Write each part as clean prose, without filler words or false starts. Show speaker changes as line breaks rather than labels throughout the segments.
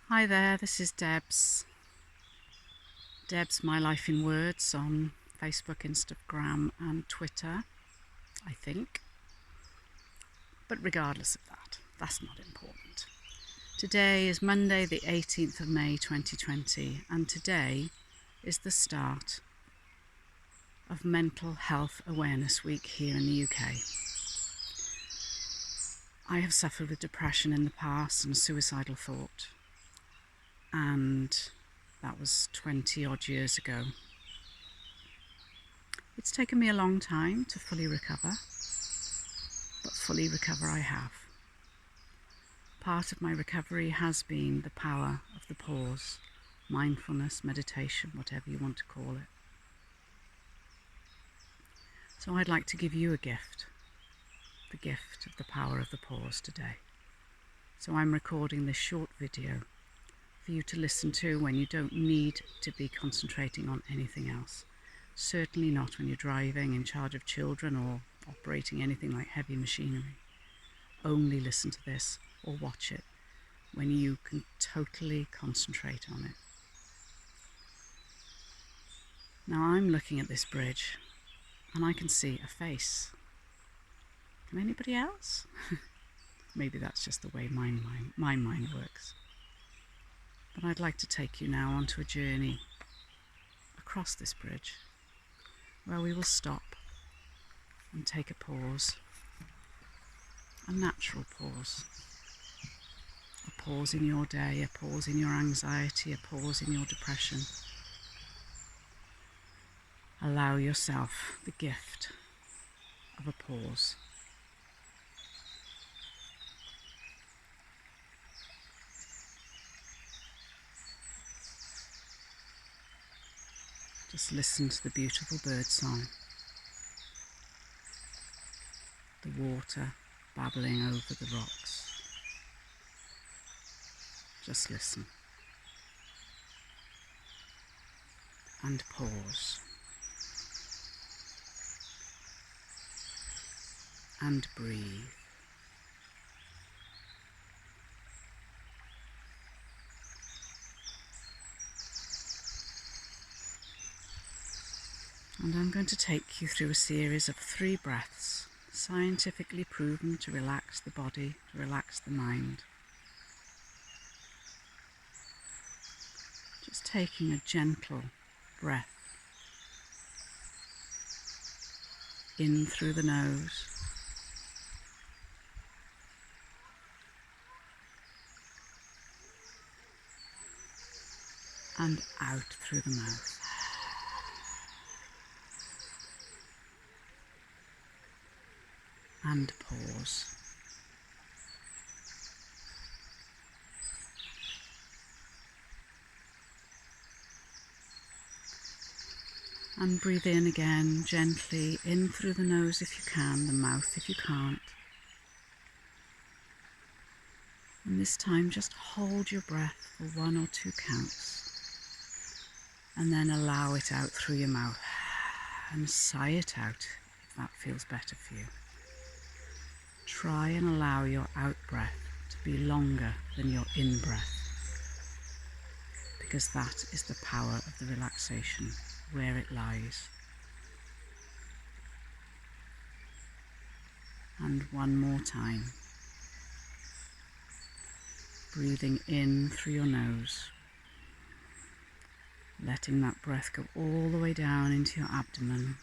Hi there, this is Debs. Debs My Life in Words on Facebook, Instagram and Twitter, I think. But regardless of that, that's not important. Today is Monday the 18th of May 2020 and today is the start of Mental Health Awareness Week here in the UK. I have suffered with depression in the past and suicidal thought, and that was 20 odd years ago. It's taken me a long time to fully recover, but fully recover I have. Part of my recovery has been the power of the pause, mindfulness, meditation, whatever you want to call it. So I'd like to give you a gift, the gift of the power of the pause today. So I'm recording this short video for you to listen to when you don't need to be concentrating on anything else. Certainly not when you're driving, in charge of children, or operating anything like heavy machinery. Only listen to this or watch it when you can totally concentrate on it. Now I'm looking at this bridge and I can see a face. Can anybody else? Maybe that's just the way my mind works. But I'd like to take you now onto a journey across this bridge where we will stop and take a pause, a natural pause. A pause in your day, a pause in your anxiety, a pause in your depression. Allow yourself the gift of a pause. Just listen to the beautiful bird song, the water babbling over the rocks. Just listen and pause and breathe. And I'm going to take you through a series of 3 breaths, scientifically proven to relax the body, to relax the mind. Just taking a gentle breath in through the nose and out through the mouth. And pause. And breathe in again, gently, in through the nose if you can, the mouth if you can't. And this time just hold your breath for 1 or 2 counts. And then allow it out through your mouth. And sigh it out if that feels better for you. Try and allow your out breath to be longer than your in breath, because that is the power of the relaxation, where it lies. And one more time. Breathing in through your nose, letting that breath go all the way down into your abdomen,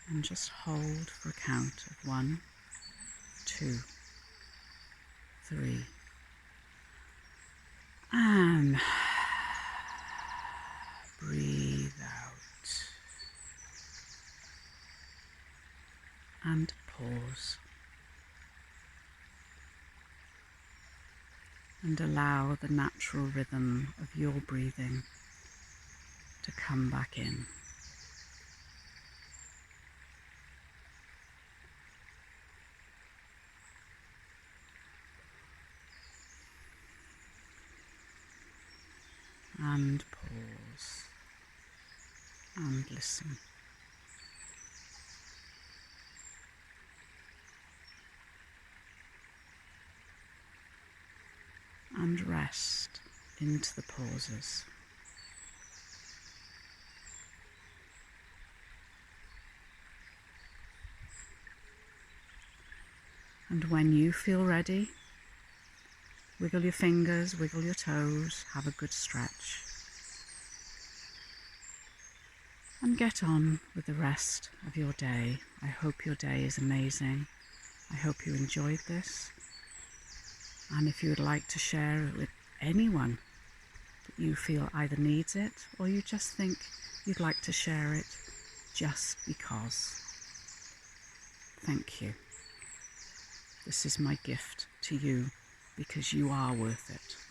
and just hold for a count of 1, 2, 3, and breathe out, and pause, and allow the natural rhythm of your breathing to come back in. And pause and listen. And rest into the pauses. And when you feel ready, wiggle your fingers, wiggle your toes, have a good stretch. And get on with the rest of your day. I hope your day is amazing. I hope you enjoyed this. And if you would like to share it with anyone that you feel either needs it or you just think you'd like to share it just because, thank you. This is my gift to you because you are worth it.